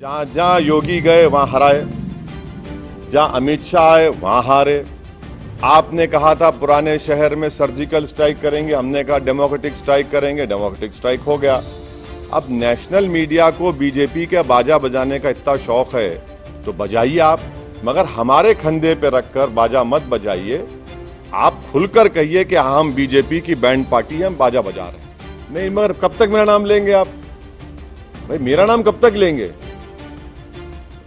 जहां जहां योगी गए वहां हराए, जहां अमित शाह आए वहां हारे। आपने कहा था पुराने शहर में सर्जिकल स्ट्राइक करेंगे, हमने कहा डेमोक्रेटिक स्ट्राइक करेंगे, डेमोक्रेटिक स्ट्राइक हो गया। अब नेशनल मीडिया को बीजेपी के बाजा बजाने का इतना शौक है तो बजाइए आप, मगर हमारे कंधे पे रखकर बाजा मत बजाइए। आप खुलकर कहिए कि हाँ, हम बीजेपी की बैंड पार्टी हैं, हम बाजा बजा रहे हैं। नहीं, मगर कब तक मेरा नाम लेंगे आप? भाई मेरा नाम कब तक लेंगे?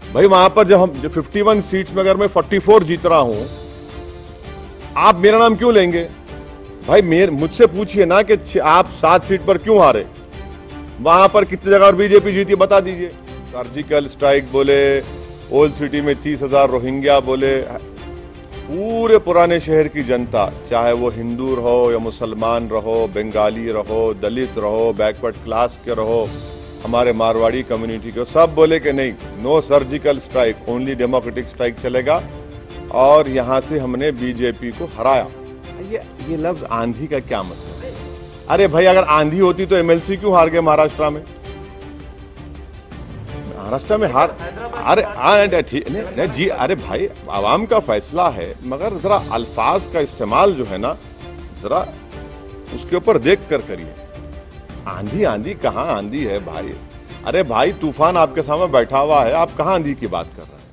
भाई वहां पर जो 51 सीट्स में अगर मैं 44 जीत रहा हूं, आप मेरा नाम क्यों लेंगे? भाई मुझसे पूछिए ना कि आप 7 सीट पर क्यों हारे, वहां पर कितनी जगह और बीजेपी जीती बता दीजिए। सर्जिकल स्ट्राइक बोले, ओल्ड सिटी में 30,000 रोहिंग्या बोले। पूरे पुराने शहर की जनता, चाहे वो हिंदू रहो या मुसलमान रहो, बंगाली रहो, दलित रहो, बैकवर्ड क्लास के रहो, हमारे मारवाड़ी कम्युनिटी के, सब बोले कि नहीं, no surgical strike, only democratic strike चलेगा। और यहां से हमने बीजेपी को हराया। ये लफ्ज आंधी का क्या मतलब है? अरे भाई, अगर आंधी होती तो एमएलसी क्यों हार गए महाराष्ट्र में? महाराष्ट्र में हार, अरे ठीक नहीं जी, अरे भाई आवाम का फैसला है, मगर जरा अल्फाज का इस्तेमाल जो है ना, जरा उसके ऊपर देख कर करिए। आंधी आंधी कहाँ आंधी है भाई? अरे भाई, तूफान आपके सामने बैठा हुआ है, आप कहाँ आंधी की बात कर रहे हैं?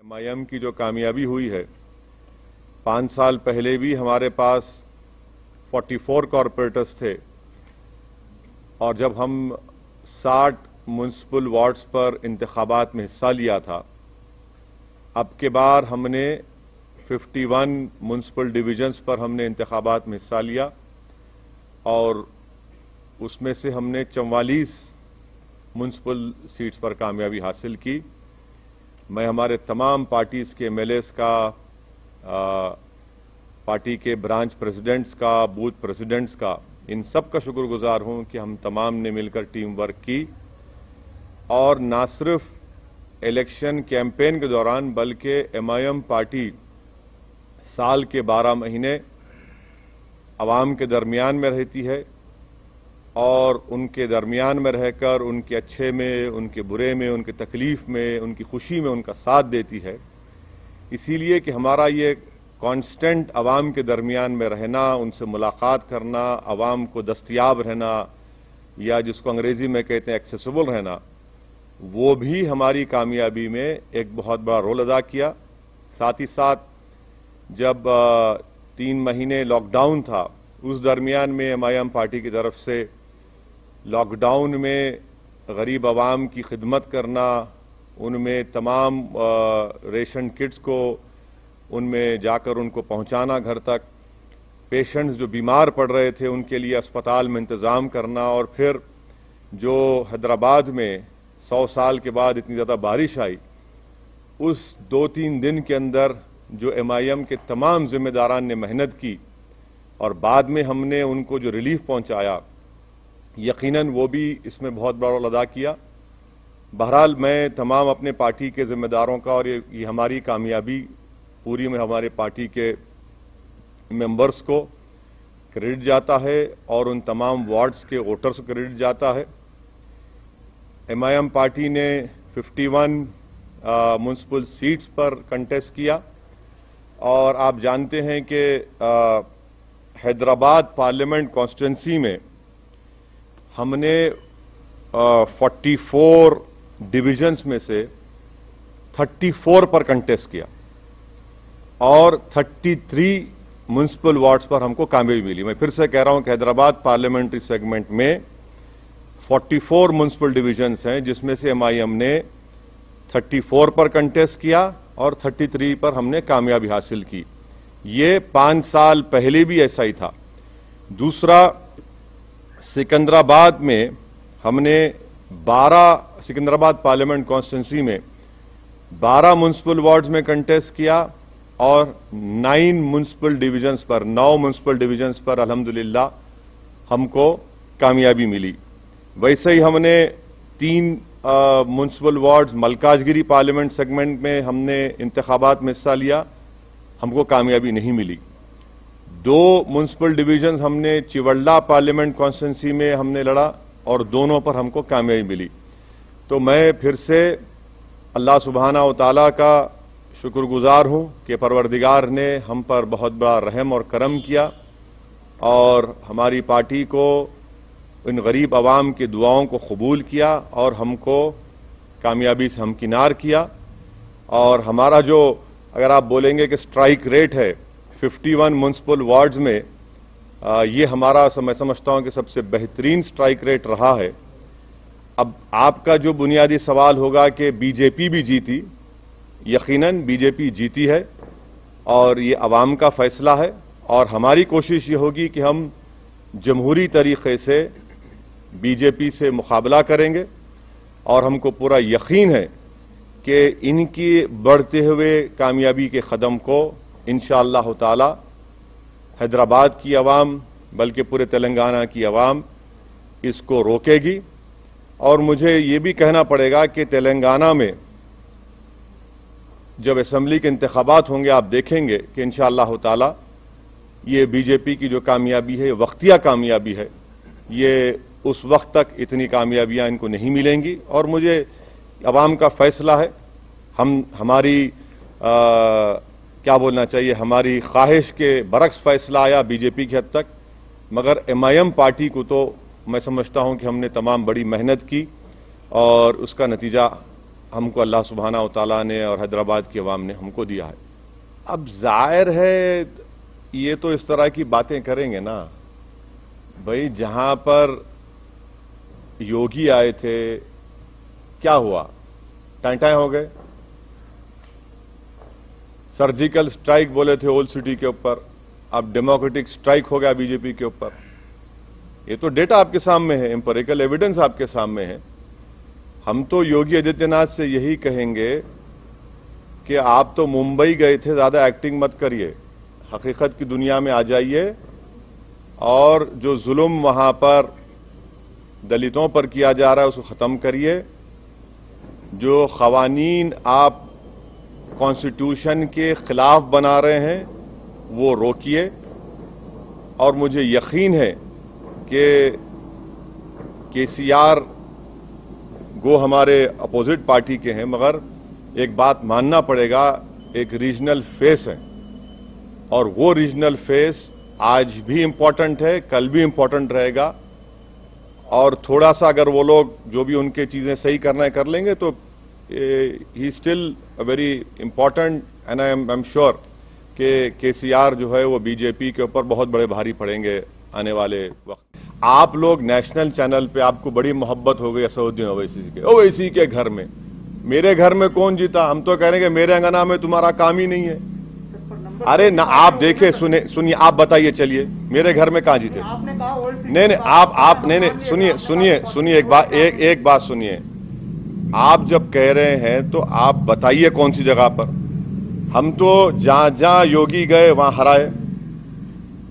एमआईएम की जो कामयाबी हुई है, 5 साल पहले भी हमारे पास 44 कॉरपोरेटर्स थे, और जब हम 60 म्युनिसिपल वार्ड्स पर इंतखाबात में हिस्सा लिया था, अब के बार हमने 51 म्युनिसिपल डिवीजन्स पर हमने इंतखाबात में हिस्सा लिया, और उसमें से हमने 44 म्युनिसिपल सीट्स पर कामयाबी हासिल की। मैं हमारे तमाम पार्टीज़ के एमएलएस का, पार्टी के ब्रांच प्रेसिडेंट्स का, बूथ प्रेसिडेंट्स का, इन सब का शुक्रगुजार हूं कि हम तमाम ने मिलकर टीम वर्क की, और ना सिर्फ इलेक्शन कैंपेन के दौरान बल्कि एमआईएम पार्टी साल के 12 महीने अवाम के दरमियान में रहती है, और उनके दरमियान में रहकर उनके अच्छे में, उनके बुरे में, उनकी तकलीफ में, उनकी खुशी में उनका साथ देती है। इसीलिए कि हमारा ये कांस्टेंट अवाम के दरमियान में रहना, उनसे मुलाकात करना, अवाम को दस्तयाब रहना, या जिसको अंग्रेजी में कहते हैं एक्सेसिबल रहना, वो भी हमारी कामयाबी में एक बहुत बड़ा रोल अदा किया। साथ ही साथ जब 3 महीने लॉकडाउन था, उस दरमियान में एमआईएम पार्टी की तरफ से लॉकडाउन में गरीब आवाम की खिदमत करना, उनमें तमाम रेशन किट्स को उनमें जाकर उनको पहुंचाना घर तक, पेशेंट्स जो बीमार पड़ रहे थे उनके लिए अस्पताल में इंतज़ाम करना, और फिर जो हैदराबाद में 100 साल के बाद इतनी ज़्यादा बारिश आई, उस 2-3 दिन के अंदर जो एमआईएम के तमाम जिम्मेदारान ने मेहनत की और बाद में हमने उनको जो रिलीफ पहुंचाया, यकीनन वो भी इसमें बहुत बड़ा रोल अदा किया। बहरहाल मैं तमाम अपने पार्टी के जिम्मेदारों का, और ये हमारी कामयाबी पूरी में हमारे पार्टी के मेंबर्स को क्रेडिट जाता है, और उन तमाम वार्ड्स के वोटर्स को क्रेडिट जाता है। एमआईएम पार्टी ने 51 म्युनिसिपल सीट्स पर कंटेस्ट किया, और आप जानते हैं कि हैदराबाद पार्लियामेंट कॉन्स्टिट्यूंसी में हमने 44 डिविजन्स में से 34 पर कंटेस्ट किया, और 33 म्युनिसिपल वार्ड्स पर हमको कामयाबी मिली। मैं फिर से कह रहा हूं कि हैदराबाद पार्लियामेंट्री सेगमेंट में 44 म्युनिसिपल डिविजन्स हैं, जिसमें से एमआईएम ने 34 पर कंटेस्ट किया और 33 पर हमने कामयाबी हासिल की। ये 5 साल पहले भी ऐसा ही था। दूसरा, सिकंदराबाद में हमने 12, सिकंदराबाद पार्लियामेंट कॉन्स्टिट्यूंसी में 12 म्युनिसिपल वार्ड्स में कंटेस्ट किया, और 9 म्युनिसिपल डिविजन्स पर, 9 म्युनिसिपल डिविजन्स पर अल्हम्दुलिल्लाह हमको कामयाबी मिली। वैसे ही हमने 3 municipal wards Malkajgiri parliament segment में हमने इंतखाबात में हिस्सा लिया, हमको कामयाबी नहीं मिली। 2 म्युनिसिपल डिवीजन हमने चिवल्ला पार्लियामेंट कॉन्स्टिट्यूंसी में हमने लड़ा और दोनों पर हमको कामयाबी मिली। तो मैं फिर से अल्लाह सुब्हाना व तआला का शुक्रगुजार हूं कि परवरदिगार ने हम पर बहुत बड़ा रहम और करम किया और हमारी पार्टी को, इन गरीब आवाम की दुआओं को कबूल किया और हमको कामयाबी से हमकिनार किया। और हमारा जो, अगर आप बोलेंगे कि स्ट्राइक रेट है 51 म्युनिसिपल वार्ड्स में, ये हमारा मैं समझता हूं कि सबसे बेहतरीन स्ट्राइक रेट रहा है। अब आपका जो बुनियादी सवाल होगा कि बीजेपी भी जीती, यकीनन बीजेपी जीती है और ये अवाम का फैसला है और हमारी कोशिश ये होगी कि हम जमहूरी तरीके से बीजेपी से मुकाबला करेंगे और हमको पूरा यकीन है कि इनकी बढ़ते हुए कामयाबी के कदम को इंशाअल्लाह ताला हैदराबाद की आवाम, बल्कि पूरे तेलंगाना की आवाम इसको रोकेगी। और मुझे ये भी कहना पड़ेगा कि तेलंगाना में जब असेंबली के इंतखाबात होंगे, आप देखेंगे कि इंशाअल्लाह ताला ये बीजेपी की जो कामयाबी है, वक्तिया कामयाबी है, ये उस वक्त तक इतनी कामयाबियां इनको नहीं मिलेंगी। और मुझे अवाम का फैसला है, हमारी क्या बोलना चाहिए, हमारी ख्वाहिश के बरक्स फैसला आया बीजेपी की हद तक, मगर MIM पार्टी को तो मैं समझता हूं कि हमने तमाम बड़ी मेहनत की और उसका नतीजा हमको अल्लाह सुब्हाना व तआला ने और हैदराबाद की आवाम ने हमको दिया है। अब जाहिर है ये तो इस तरह की बातें करेंगे ना भाई, जहां पर योगी आए थे क्या हुआ, टाइटाई हो गए। सर्जिकल स्ट्राइक बोले थे ओल्ड सिटी के ऊपर, अब डेमोक्रेटिक स्ट्राइक हो गया बीजेपी के ऊपर। ये तो डेटा आपके सामने है, एम्पिरिकल एविडेंस आपके सामने है। हम तो योगी आदित्यनाथ से यही कहेंगे कि आप तो मुंबई गए थे, ज्यादा एक्टिंग मत करिए, हकीकत की दुनिया में आ जाइए और जो जुल्म वहां पर दलितों पर किया जा रहा है उसको खत्म करिए। जो खवानीन आप कॉन्स्टिट्यूशन के खिलाफ बना रहे हैं वो रोकिए। और मुझे यकीन है कि KCR गो हमारे अपोजिट पार्टी के हैं, मगर एक बात मानना पड़ेगा, एक रीजनल फेस है और वो रीजनल फेस आज भी इंपॉर्टेंट है, कल भी इंपॉर्टेंट रहेगा। और थोड़ा सा अगर वो लोग जो भी उनके चीजें सही करना है कर लेंगे तो he still a very important, and I am sure कि KCR जो है वो बीजेपी के ऊपर बहुत बड़े भारी पड़ेंगे आने वाले वक्त। आप लोग नेशनल चैनल पे, आपको बड़ी मोहब्बत हो गई असदुद्दीन ओवैसी के घर में। मेरे घर में कौन जीता? हम तो कह रहे हैं कि मेरे अंगना में तुम्हारा काम ही नहीं है। अरे ना, आप देखे सुनिए, आप बताइए, चलिए मेरे घर में कहां जीते? नहीं, आप नहीं, सुनिए एक बात सुनिए। आप जब कह रहे हैं तो आप बताइए कौन सी जगह पर। हम तो जहां योगी गए वहां हराए,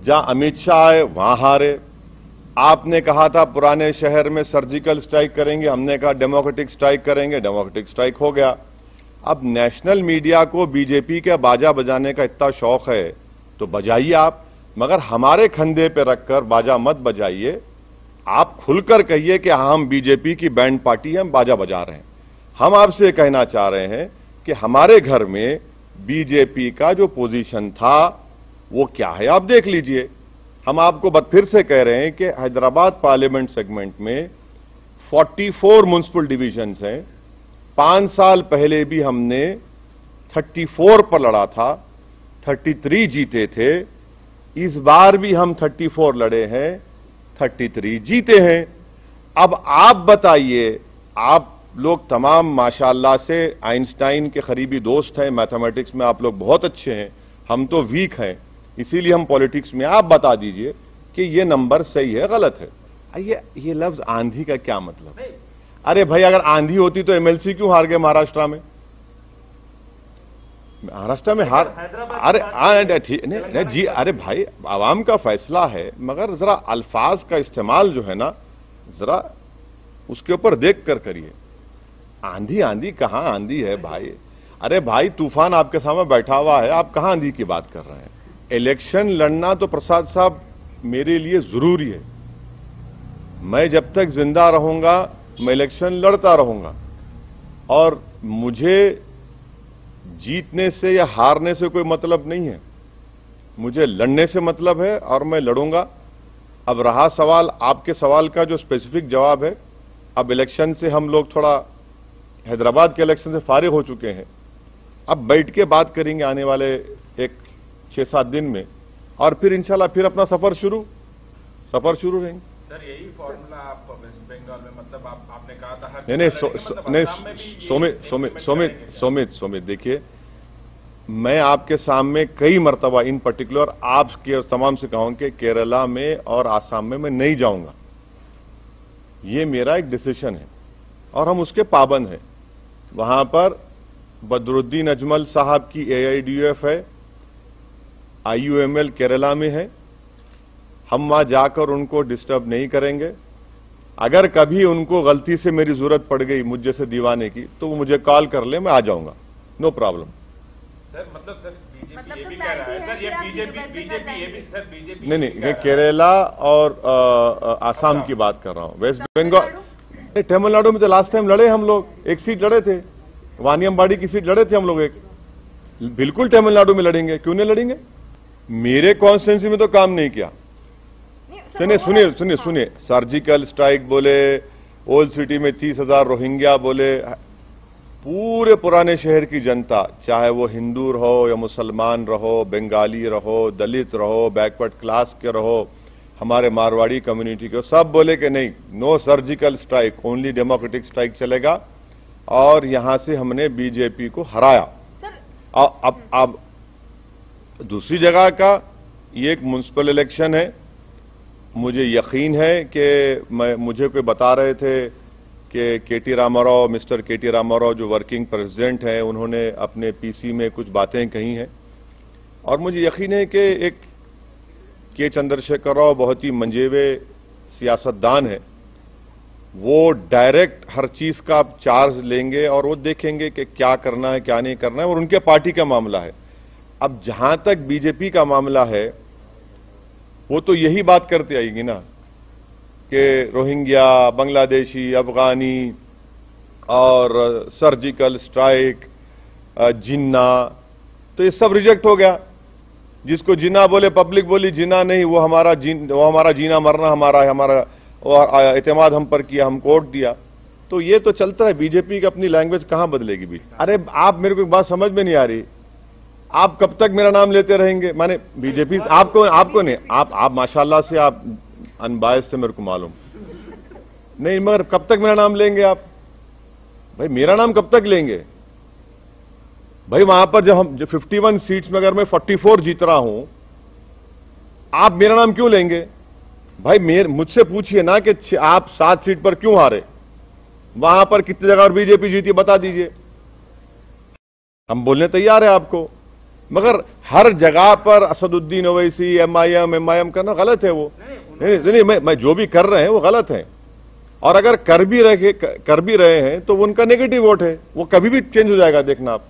जहां अमित शाह आए वहां हारे। आपने कहा था पुराने शहर में सर्जिकल स्ट्राइक करेंगे, हमने कहा डेमोक्रेटिक स्ट्राइक करेंगे, डेमोक्रेटिक स्ट्राइक हो गया। अब नेशनल मीडिया को बीजेपी का बाजा बजाने का इतना शौक है तो बजाइए आप, मगर हमारे कंधे पे रखकर बाजा मत बजाइए। आप खुलकर कहिए कि हम बीजेपी की बैंड पार्टी हैं, हम बाजा बजा रहे हैं। हम आपसे कहना चाह रहे हैं कि हमारे घर में बीजेपी का जो पोजीशन था वो क्या है, आप देख लीजिए। हम आपको फिर से कह रहे हैं कि हैदराबाद पार्लियामेंट सेगमेंट में 44 म्युनिसिपल डिविजन्स हैं। 5 साल पहले भी हमने 34 पर लड़ा था, 33 जीते थे। इस बार भी हम 34 लड़े हैं, 33 जीते हैं। अब आप बताइए, आप लोग तमाम माशाअल्लाह से आइंस्टाइन के करीबी दोस्त हैं, मैथमेटिक्स में आप लोग बहुत अच्छे हैं, हम तो वीक हैं, इसीलिए हम पॉलिटिक्स में। आप बता दीजिए कि ये नंबर सही है गलत है। ये लफ्ज आंधी का क्या मतलब? अरे भाई, अगर आंधी होती तो MLC क्यों हार गए महाराष्ट्र में? महाराष्ट्र में अरे ठीक नहीं जी, अरे भाई आवाम का फैसला है, मगर जरा अल्फाज का इस्तेमाल जो है ना, जरा उसके ऊपर देख कर करिए। आंधी कहां आंधी है भाई? अरे भाई, तूफान आपके सामने बैठा हुआ है, आप कहां आंधी की बात कर रहे हैं? इलेक्शन लड़ना तो प्रसाद साहब मेरे लिए जरूरी है। मैं जब तक जिंदा रहूंगा मैं इलेक्शन लड़ता रहूंगा और मुझे जीतने से या हारने से कोई मतलब नहीं है, मुझे लड़ने से मतलब है और मैं लड़ूंगा। अब रहा सवाल आपके सवाल का जो स्पेसिफिक जवाब है, अब इलेक्शन से हम लोग थोड़ा हैदराबाद के इलेक्शन से फारिग हो चुके हैं, अब बैठ के बात करेंगे आने वाले एक 6-7 दिन में और फिर इंशाल्लाह फिर अपना सफर शुरू रहेंगे। सर यही फॉर्मूला आप वेस्ट बंगाल में, मतलब आपने कहा था हर नहीं सोमित देखिए, मैं आपके सामने कई मर्तबा इन पर्टिकुलर आपके तमाम से कहूं कि केरला में और आसाम में मैं नहीं जाऊंगा। ये मेरा एक डिसीजन है और हम उसके पाबंद हैं। वहां पर बदरुद्दीन अजमल साहब की AIDUF है, IUML केरला में है, हम वहां जाकर उनको डिस्टर्ब नहीं करेंगे। अगर कभी उनको गलती से मेरी जरूरत पड़ गई मुझ जैसे दीवाने की तो वो मुझे कॉल कर ले, मैं आ जाऊंगा, नो प्रॉब्लम। सर मतलब सर बीजेपी ये भी कह रहा है, सर ये बीजेपी ये भी सर बीजेपी नहीं मैं केरला और आसाम की बात कर रहा हूं। वेस्ट बंगाल तमिलनाडु में तो लास्ट टाइम लड़े हम लोग, एक सीट लड़े थे, वानियमबाड़ी की सीट लड़े थे हम लोग एक। बिल्कुल तमिलनाडु में लड़ेंगे, क्यों नहीं लड़ेंगे। मेरे कॉन्स्टिट्यूंसी में तो काम नहीं किया। सुनिए सर्जिकल स्ट्राइक बोले, ओल्ड सिटी में 30,000 रोहिंग्या बोले, पूरे पुराने शहर की जनता, चाहे वो हिंदू रहो या मुसलमान रहो, बंगाली रहो, दलित रहो, बैकवर्ड क्लास के रहो, हमारे मारवाड़ी कम्युनिटी के, सब बोले कि नहीं, no surgical strike, only democratic strike चलेगा। और यहां से हमने बीजेपी को हराया। अब दूसरी जगह का ये एक म्युनिसिपल इलेक्शन है। मुझे यकीन है कि मुझे कोई बता रहे थे कि मिस्टर केटी रामाराव जो वर्किंग प्रेसिडेंट हैं, उन्होंने अपने PC में कुछ बातें कही हैं और मुझे यकीन है कि एक के चंद्रशेखर राव बहुत ही मंजेवे सियासतदान है, वो डायरेक्ट हर चीज का चार्ज लेंगे और वो देखेंगे कि क्या करना है क्या नहीं करना है, और उनके पार्टी का मामला है। अब जहां तक बीजेपी का मामला है, वो तो यही बात करते आएगी ना कि रोहिंग्या, बांग्लादेशी, अफगानी और सर्जिकल स्ट्राइक, जिन्ना, तो ये सब रिजेक्ट हो गया। जिसको जिन्ना बोले, पब्लिक बोली जिन्ना नहीं, वो हमारा जीना मरना हमारा और एतमाद हम पर किया, हम वोट दिया। तो ये तो चलता है, बीजेपी की अपनी लैंग्वेज कहां बदलेगी भी। अरे आप मेरे को एक बात समझ में नहीं आ रही, आप कब तक मेरा नाम लेते रहेंगे। माने बीजेपी आपको नहीं, आप माशाल्लाह से आप अनबायस थे, मेरे को मालूम नहीं, मगर कब तक मेरा नाम लेंगे आप भाई। मेरा नाम कब तक लेंगे भाई। वहां पर जो 51 सीट्स में अगर मैं 44 जीत रहा हूं, आप मेरा नाम क्यों लेंगे भाई। मुझसे पूछिए ना कि आप 7 सीट पर क्यों हारे, वहां पर कितनी जगह और बीजेपी जीती, बता दीजिए, हम बोलने तैयार है आपको। मगर हर जगह पर असदुद्दीन ओवैसी, MIM करना गलत है। वो नहीं, मैं जो भी कर रहे हैं वो गलत है, और अगर कर भी रहे हैं तो वो उनका नेगेटिव वोट है, वो कभी भी चेंज हो जाएगा, देखना आप।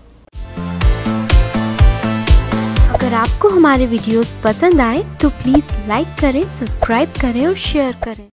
अगर आपको हमारे वीडियोस पसंद आए तो प्लीज लाइक करें, सब्सक्राइब करें और शेयर करें।